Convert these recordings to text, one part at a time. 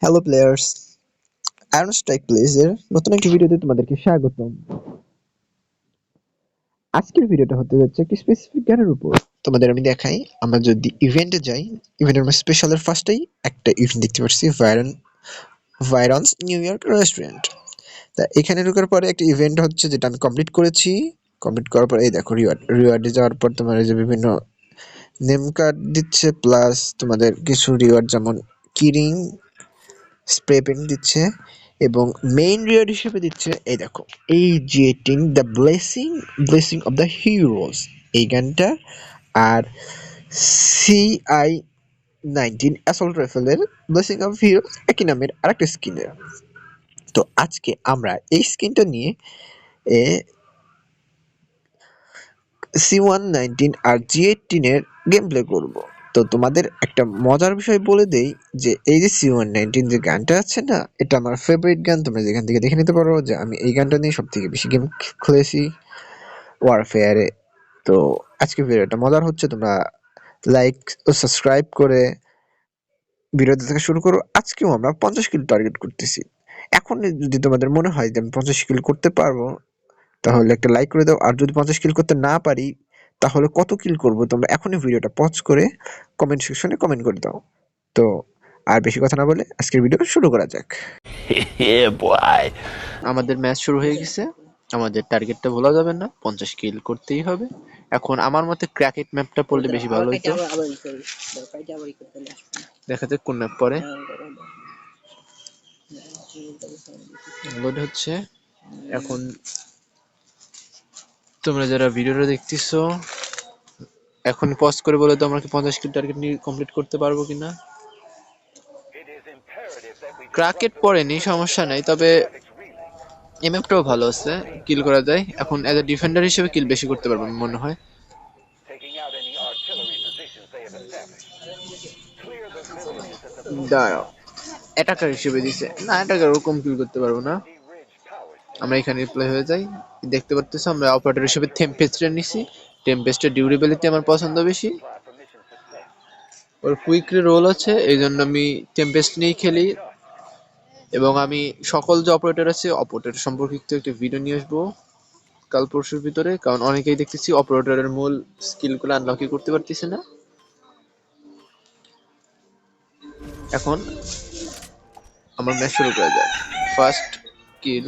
Hello players, iron strike প্লেজের নতুন একটি ভিডিওতে তোমাদেরকে স্বাগতম। আজকের ভিডিওটা হতে যাচ্ছে একটি স্পেসিফিক গানের উপর। তোমাদের আমি দেখাই, আমরা যদি ইভেন্টে যাই, ইভেন্টের স্পেশালের ফার্স্টেই একটা ইভেন্ট দেখতে পাচ্ছি, ভাইরনস নিউ ইয়র্ক রেস্টুরেন্ট। তা এখানে ঢোকার পরে একটা ইভেন্ট হচ্ছে, যেটা আমি কমপ্লিট করেছি। কমপ্লিট করার পর এই দেখো রিওয়ার্ডে যাওয়ার পর তোমার এই যে বিভিন্ন নেম কার্ড দিচ্ছে, প্লাস তোমাদের কিছু রিওয়ার্ড যেমন কিরিং স্প্রে পেইন্ট দিচ্ছে, এবং মেইন রিওয়ার্ড হিসেবে দিচ্ছে এই দেখো, এই যে the blessing of the heroes এই গানটা, আর CI-19 অ্যাসল্ট রাইফেলের ব্লেসিং অফ হিরোজ একই নামের আরেকটা স্কিনের। তো আজকে আমরা এই স্কিনটা নিয়ে C119 আর G18 এর গেম প্লে করবো। তো তোমাদের একটা মজার বিষয় বলে দেই, যে এই যে C119 যে গানটা আছে না, এটা আমার ফেভারিট গান। তোমরা যেখান থেকে দেখে নিতে পারো যে আমি এই গানটা নিয়ে সব থেকে বেশি গেম খেলেছি ওয়ারফেয়ারে। তো আজকে ভিডিওটা মজার হচ্ছে, তোমরা লাইক ও সাবস্ক্রাইব করে ভিডিওটা থেকে শুরু করো। আজকেও আমরা 50 কিল টার্গেট করতেছি। এখন যদি তোমাদের মনে হয় যে আমি 50 কিল করতে পারবো, তাহলে একটা লাইক করে দাও। আর যদি 50 কিল করতে না পারি, তাহলে কত কিল করব তোমরা এখনই ভিডিওটা পজ করে কমেন্ট সেকশনে কমেন্ট করে দাও। তো আর বেশি কথা না বলে আজকের ভিডিও শুরু করা যাক। Yeah, boy. আমাদের ম্যাচ শুরু হয়ে গেছে। আমাদের টার্গেটটা ভোলা যাবে না, 50 কিল করতেই হবে। এখন আমার মতে ক্র্যাকেট ম্যাপটা পড়লে বেশি ভালো হতো। দেখা যাক কোন ম্যাপ পড়ে। লোড হচ্ছে এখন। তোমরা যারা ভিডিওটা দেখতেছো, এখন পজ করে বলে তো আমরা কি 50 কিল টার্গেট নিয়ে কমপ্লিট করতে পারবো কিনা। ক্র্যাকেট পড়েনি, সমস্যা নাই, তবে এমএফটাও ভালো আছে, কিল করা যায়। এখন অ্যাজ এ ডিফেন্ডার হিসেবে কিল বেশি করতে পারবো আমি মনে হয়। দাঁড়াও, অ্যাটাকার হিসেবে দিছে না, অ্যাটাকার ওরকম কিল করতে পারবো না। আমরা এখানে প্লে হয়ে যাই। দেখতে পারতেছো আমরা অপারেটর হিসেবে টেম্পেস্টে নিছি। টেম্পেস্টের ডিউরেবিলিটি আমার পছন্দ বেশি, ওর কুইকলি রোল আছে, এই জন্য আমি টেম্পেস্ট নিয়েই খেলি। এবং আমি সকল যে অপারেটর আছে অপারেটর সম্পর্কিত একটা ভিডিও নিয়ে আসবো কাল পরশুর ভিতরে, কারণ অনেকেই দেখতেছি অপারেটরের মূল স্কিলগুলো আনলকই করতে পারতেছে না। এখন আমার ম্যাচ শুরু করা যায়। ফার্স্ট কিল,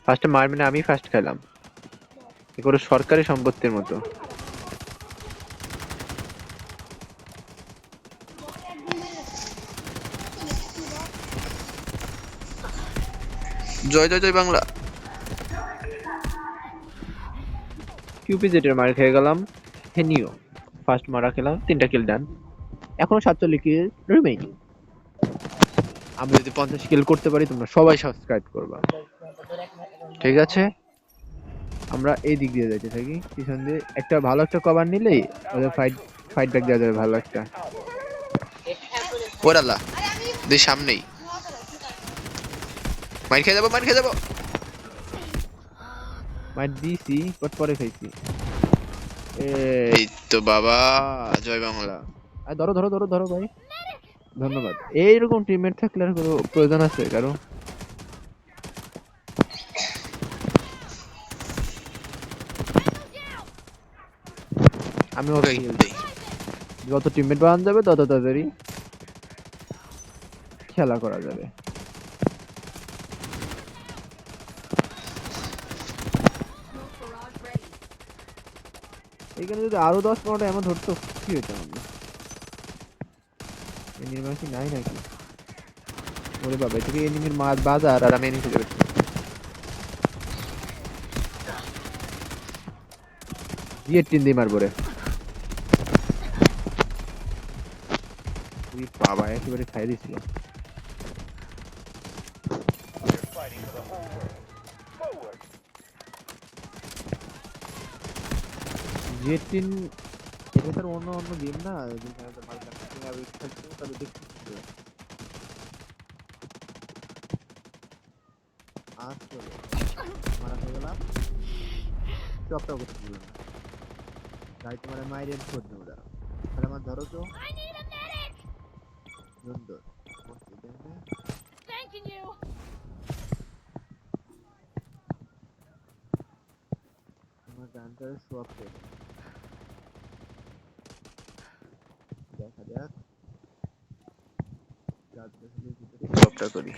ফার্স্টে মারবে না, আমি ফার্স্ট খেলাম। এগুলো সরকারি সম্পত্তির মতো। জয় জয় জয় বাংলা। কিউপিজেটের মার খেয়ে গেলাম। হেনিও ফার্স্ট মারা খেলাম, 3টা কিল ডান। এখনো 47 কিল রিমেইনিং। আমি যদি 50 কিল করতে পারি, তোমরা সবাই সাবস্ক্রাইব করবা, ঠিক আছে? আমরা এই দিক দিয়ে যাইতে থাকি, পিছন দিয়ে একটা ভালো একটা কভার নিলেই ওদের ফাইট ব্যাক দেওয়া যাবে ভালো একটা। ওরালা দিয়ে সামনেই মাইর খেয়ে যাবো, মাইর খেয়ে যাবো। মাইর দিয়েছি, বাট পরে খাইছি। এই তো বাবা, জয় বাংলা। আর ধরো ধরো ধরো ধরো ভাই, ধন্যবাদ। এইরকম টিমমেট থাকলে আর কোনো প্রয়োজন আছে কারো? আমি ওকে হিল দিই। যত টিমমেট বানানো যাবে তত তাড়াতাড়ি খেলা করা যাবে। এখানে যদি আরো 10-15টা এমন ধরতো কি হতো আমাদের? এনিমি কি নাই নাকি? ওরে বাবা, এদিকে এনিমির বাজার আর আমি এনিমি খুঁজে পাচ্ছি। G18 দিয়ে মারবো রে। বাবা একেবারে খাই দিছিল। G18 এটা তার অন্য অন্য গেম না, যেখানে তোমার কাছে আমি খেলছি তবে দেখছি। আসলে মারা হয়ে গেলাম, চপটা করতে দিলাম না। তাই তোমার মাইরের খোঁজ নেবো, তাহলে আমার ধরো তো সুন্দর মস্ত, তাই না? Thanking you. আমার গানটার সোয়াপ করে দেখা যাক গাছগাছালির ভিতরে সোয়াপটা করি।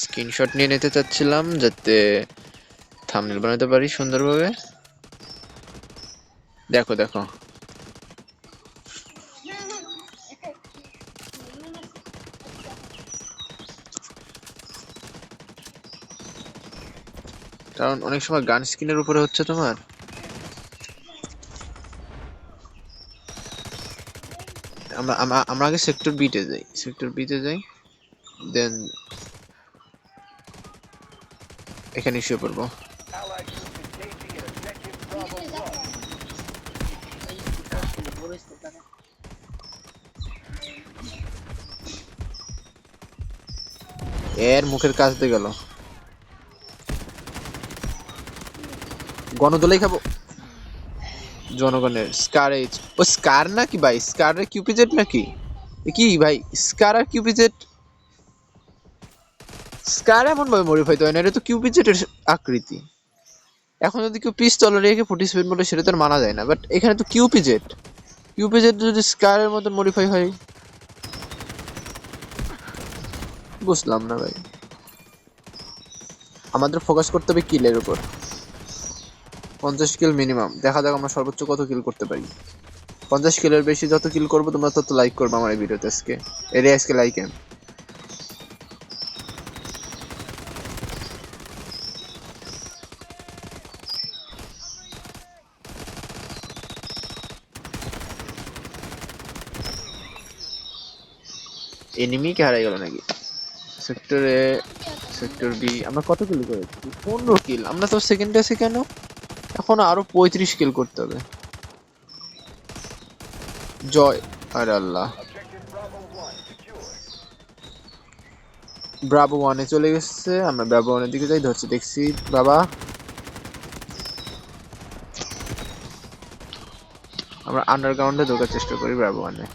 স্ক্রিনশট নিয়ে নিতে চাচ্ছিলাম যাতে থাম্বনেল বানাতে পারি সুন্দরভাবে। দেখো দেখো, কারণ অনেক সময় গান স্ক্রিনের উপরে হচ্ছে তোমার। আমরা আগে সেক্টর বিতে যাই, দেন এখানে শুয়ে পড়বো। এর মুখের কাছ দিয়ে গেল, গণদোলাই খাবো জনগণের। স্কার এইচ, ও স্কার নাকি ভাই? স্কার আর কিউপিজেড নাকি? কি ভাই, স্কার আর কিউপিজেড? স্কার এমন ভাবে মডিফাই হয় না, এটা তো কিউপিজেডের আকৃতি। এখন যদি কেউ পিস্তল রেখে 47 বলে সেটা তো আর মানা যায় না, বাট এখানে তো কিউপিজেড যদি স্কারের মতো মডিফাই হয়, বুঝলাম না ভাই। আমাদের ফোকাস করতে হবে কিলের উপর। 50 কিল মিনিমাম, দেখা যাক আমরা সর্বোচ্চ কত কিল করতে পারি। 50 কিলের বেশি যত কিল করবো তোমরা তত লাইক করবে আমার এই ভিডিওতে। আজকে লাইক এম। এনিমি কে হারাই গেল নাকি? সেক্টর বি আমরা কত কিল করেছি? 15 কিল। আমরা তো সেকেন্ডে আছি কেন? এখন আরো 35 কিল করতে হবে। জয়, আরে আল্লাহ, ব্রাভো 1-এ চলে গেছে। আমরা ব্রাভো 1-এর দিকে যাই, ধরছি দেখছি বাবা। আমরা আন্ডারগ্রাউন্ডে ঢোকার চেষ্টা করি ব্রাভো 1-এ।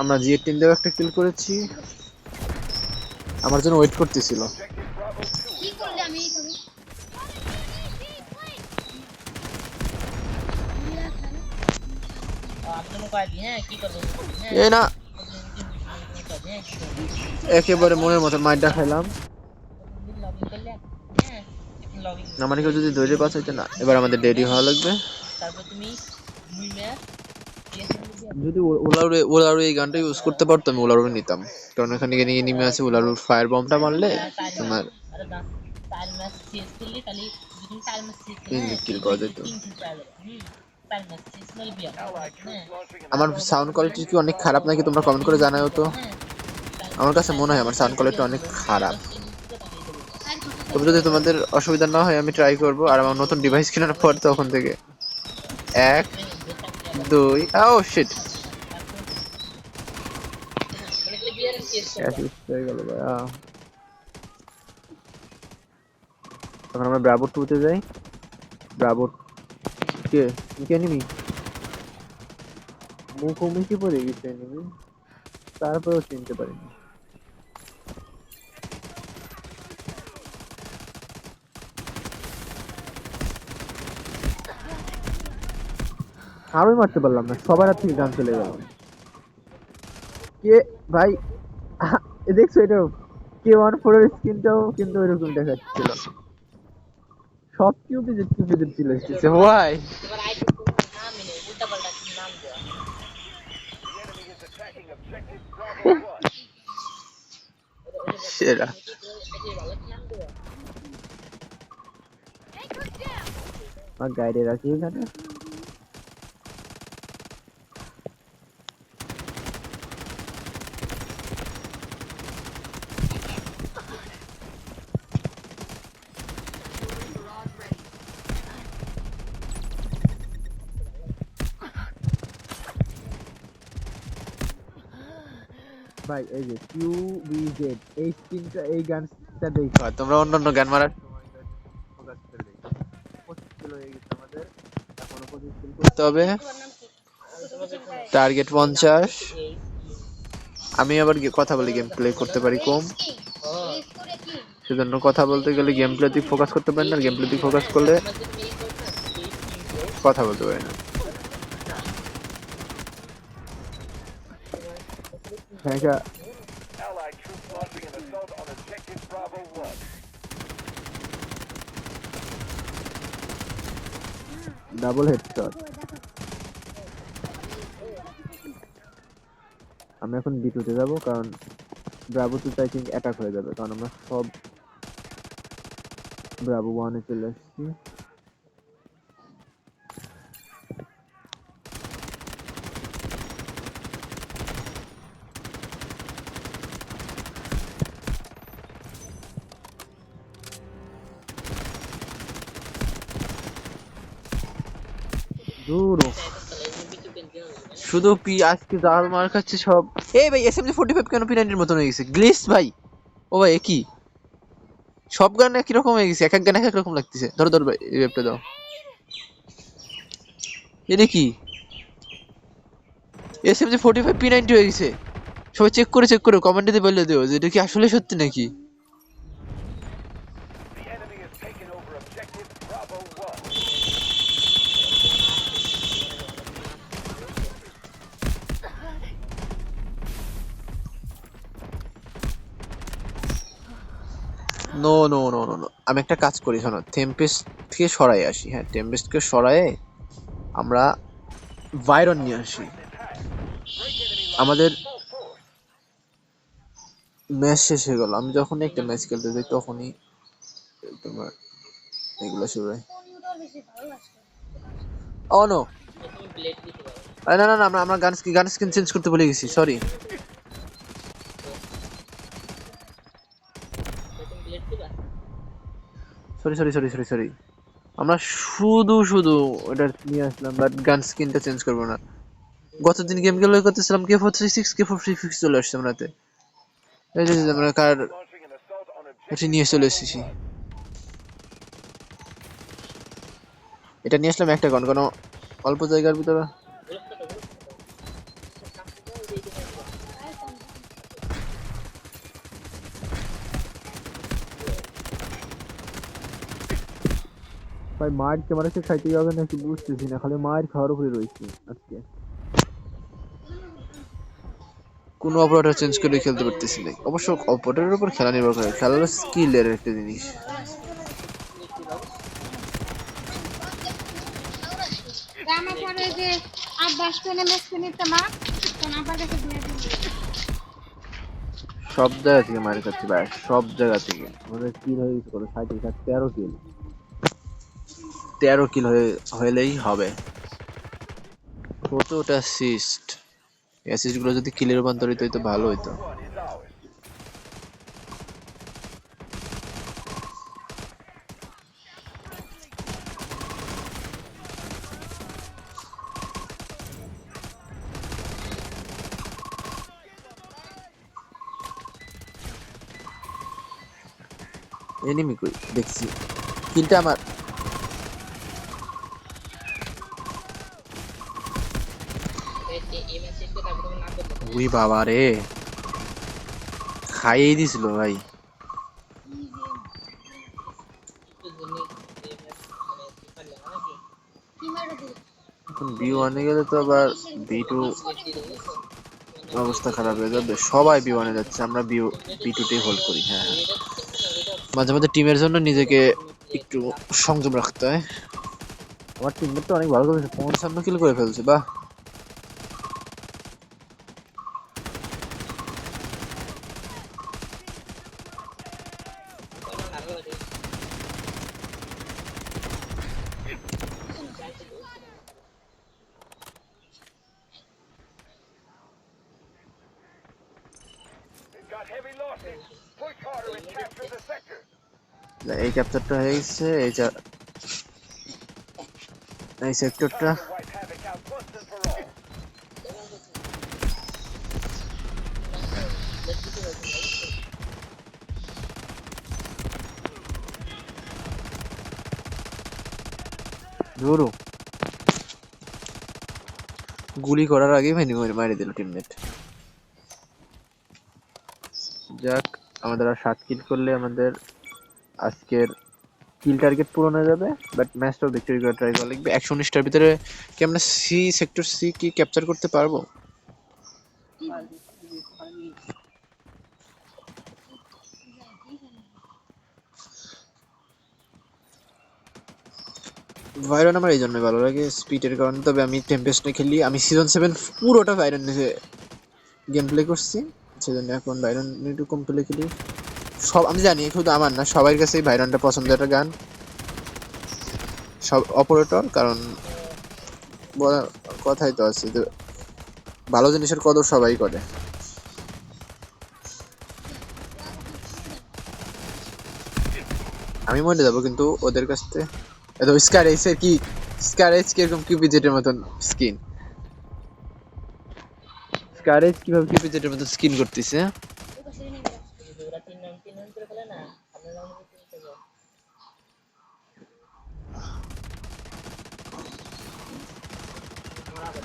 আমরা জি18 দিয়েও একটা কিল করেছি, আমার জন্য ওয়েট করতেছিল। কি করলে আমি এইভাবে? এ না, একেবারে মনের মতো মাইরটা খাইলাম। আমার কেউ যদি ধৈর্য বাঁচাইতে না, এবার আমাদের দেরি হওয়া লাগবে। যদি ওলারু এই গানটা ইউজ করতে পারতো আমি ওলারু নিতাম, কারণ এখানে নিয়ে নেমে আছে। ওলারুর ফায়ার বমটা মারলে তোমার কিল করা যেত। আমার সাউন্ড কোয়ালিটি কি অনেক খারাপ নাকি তোমরা কমেন্ট করে জানাও তো। আমার কাছে মনে হয় আমার সাউন্ড কোয়ালিটি অনেক খারাপ। তবে যদি তোমাদের অসুবিধা না হয় আমি ট্রাই করব। আর আমার নতুন ডিভাইস কেনার পর তখন থেকে 1 2 ও শিট হয়ে গেল ভাইয়া। তখন আমরা ব্রাভো 2-তে যাই। ব্রাভো কে এনিমি মুখোমুখি পড়ে গেছে এনিমি, তারপরেও চিনতে পারিনি। আমি মারতে পারলাম না, সবার হাত থেকে গান চলে গেল। কে ভাই, দেখছো এটা K14 এর স্কিনটাও কিন্তু এরকম দেখাচ্ছিল। সব কিউপিজেড চলে এসেছে ভাই। সেরা আর গাইডে রাখি এখানে। ভাই এই যে QBZ এই স্কিনটা এই গানটা দেখা তোমরা অন্যান্য গান মারার সময় ফোকাস করে দেখো 25 কিলো হয়ে গেছে আমাদের এখনো 25 কিলো করতে হবে টার্গেট 50 আমি আবার কথা বলি গেম প্লে করতে পারি কম সেজন্য কথা বলতে গেলে গেম প্লে দিক ফোকাস করতে পারি না গেম প্লে দিক ফোকাস করলে কথা বলতে পারি না হ্যাঁ Allied troops launching an assault on objective Bravo 1. Double headshot আমি এখন B2 তে যাব কারণ ব্রাভো 2 আই থিংক অ্যাটাক হয়ে যাবে কারণ আমরা সব ব্রাভো 1 এ চলে আসছি দূর শুধু পি আজকে জাল মার খাচ্ছে সব এই ভাই এসএমজি 45 কেন P90 এর মতন হয়ে গেছে গ্লিচ ভাই ও ভাই কি সব গান একই রকম হয়ে গেছে এক এক গান এক এক রকম লাগতেছে ধরো ধরো ভাই এই রেপটা দাও এটা কি এসএমজি 45 P90 হয়ে গেছে সবাই চেক করে কমেন্টে দিয়ে বলে দিও যে এটা কি আসলে সত্যি নাকি The enemy has taken over objective Bravo 1. No no no no no আমি একটা কাজ করি শোনো টেম্পেস্ট থেকে সরাই আসি হ্যাঁ টেম্পেস্টকে সরায়ে আমরা ভাইরন নিয়ে আসি আমাদের ম্যাচ শেষ হয়ে গেল আমি যখনই একটা ম্যাচ খেলতে যাই তখনই তোমার এগুলো শুরু হয় ও নো না না না আমরা গান স্কিন চেঞ্জ করতে ভুলে গেছি সরি সরি আমরা শুধু এটা নিয়ে আসলাম বাট গান স্কিনটা চেঞ্জ করবো না গতদিন গেম গুলো করতেছিলাম K436 চলে আসছে আমরাতে এই যে আমরা কার Launching an assault on এটা নিয়ে চলে এসেছি এটা নিয়ে আসলাম একটা গান কোনো অল্প জায়গার ভিতরে ভাই মার ক্যামেরাকে খাইতেই হবে নাকি বুঝতেছি না খালি মার খাওয়ার উপরে রয়েছি আজকে কোনো অপারেটর চেঞ্জ করে খেলতে পারতেছি না অবশ্য অপারেটরের উপর খেলা নির্ভর করে খেলার স্কিলের একটা জিনিস আমার পরে যে 8-10 পেনে ম্যাচ কিনতে মা কোন আবার কাছে দিয়ে দিই সব জায়গা থেকে মার খাচ্ছি ভাই সব জায়গা থেকে আমাদের কিল হয়ে গেছে কত 13 কিল হলেই হবে কতটা অ্যাসিস্ট অ্যাসিস্ট গুলো যদি কিলে রূপান্তরিত হইতো ভালো হইতো 1 is ours. এনিমি কই দেখছি কিলটা আমার উই বাবা রে খাইয়ে দিছিল ভাই কি মারো দিই এখন B1 এ গেলে তো আবার B2 অবস্থা খারাপ হয়ে যাবে সবাই B1 এ যাচ্ছে আমরা B2 তেই হোল্ড করি হ্যাঁ মাঝে মাঝে টিমের জন্য নিজেকে একটু সংযম রাখতে হয় আমার টিমমেট তো অনেক ভালো করেছে 55 কিল করে ফেলছে বাহ We've got heavy losses. Push harder and capture the sector. এই ক্যাপচারটা হয়ে গেছে এই সেক্টরটা Time to wipe havoc out once and for all. ধরো গুলি করার আগেই ভেনি মারি দিল টিমমেট। যাক, আমাদের আর 7 কিল করলে আমাদের আজকের কিল টার্গেট পূরণ হয়ে যাবে। বাট ম্যাচটাও ভিক্টরি করে ট্রাই করা লাগবে। 119টার ভিতরে কি আমরা সেক্টর সি কি ক্যাপচার করতে পারবো? ভাইরন আমার এই জন্যই ভালো লাগে, স্পিডের কারণে। তবে আমি টেম্পেস্টে খেলি, আমি সিজন 7 পুরোটা ভাইরন নিয়ে গেম প্লে করছি, সেজন্য এখন ভাইরন একটু কম প্লে খেলি। সব আমি জানি, শুধু আমার না, সবার কাছেই ভাইরনটা পছন্দের একটা গান, সব অপারেটর। কারণ বলার কথাই তো আছে যে ভালো জিনিসের কদর সবাই করে। আমি মরে যাবো কিন্তু ওদের কাছ থেকে। এত স্কার এসে কি, স্কার এজ কিরকম কিউপিজেটের মতন স্কিন, স্কার এজ কিভাবে কিউপিজেটের মতন স্কিন করতেছে।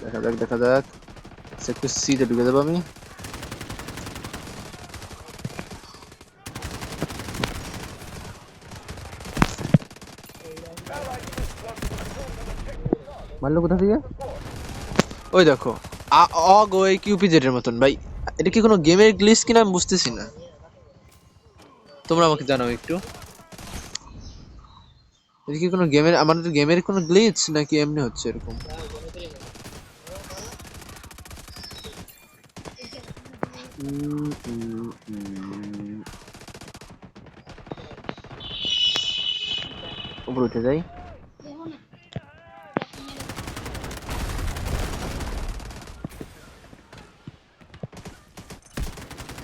দেখা যাক দেখা যাক, সেক্টর সি তে ঢুকে যাবো আমি। মারলো কোথা থেকে? ওই দেখো, অগো এই কিউপিজেটের মতন ভাই। এটা কি কোনো গেমের গ্লিচ কিনা আমি বুঝতেছি না, তোমরা আমাকে জানাও একটু। এটা কি কোনো গেমের, আমাদের গেমের কোনো গ্লিচ নাকি এমনি হচ্ছে এরকম? উপরে উঠে যাই।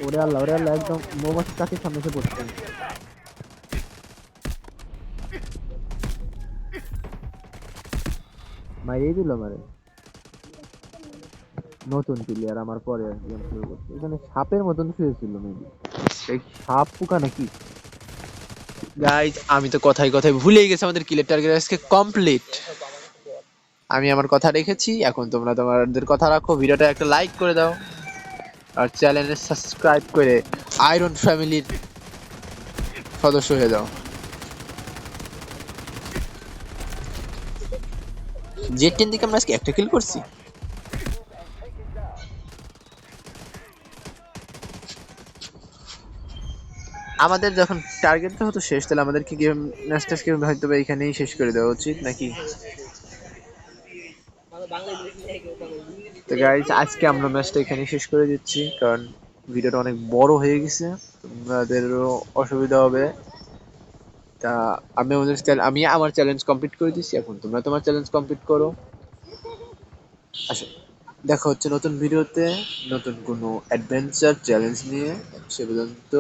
ওরে আল্লাহ, ওরে আল্লাহ, একদম মৌমাছির কাছে সামনে এসে পড়ছে। মাইরেই দিল আমারে। নতুন প্লেয়ার আমার পরে গেম শুরু করছে। এখানে সাপের মতন শুয়েছিল মেবি, এই সাপ পোকা নাকি। গাইজ আমি তো কথায় কথায় ভুলেই গেছি, আমাদের কিলের টার্গেট আজকে কমপ্লিট। আমি আমার কথা রেখেছি, এখন তোমরা তোমাদের কথা রাখো। ভিডিওটা একটা লাইক করে দাও আর চ্যানেলে সাবস্ক্রাইব করে আয়রন ফ্যামিলির সদস্য হয়ে যাও। জেড 10 দিকে আমরা আজকে একটা কিল করছি। আমাদের যখন টার্গেটটা হতো শেষ, তাহলে আমাদের কি গেম ম্যাচটা হয়তো বা এখানেই শেষ করে দেওয়া উচিত নাকি? তো গাইজ আজকে আমরা ম্যাচটা এখানেই শেষ করে দিচ্ছি, কারণ ভিডিওটা অনেক বড় হয়ে গেছে, তোমাদেরও অসুবিধা হবে। তা আমি আমার চ্যালেঞ্জ কমপ্লিট করে দিচ্ছি, এখন তোমরা তোমার চ্যালেঞ্জ কমপ্লিট করো। আচ্ছা, দেখা হচ্ছে নতুন ভিডিওতে নতুন কোনো অ্যাডভেঞ্চার চ্যালেঞ্জ নিয়ে। সে পর্যন্ত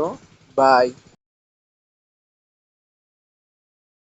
বাই।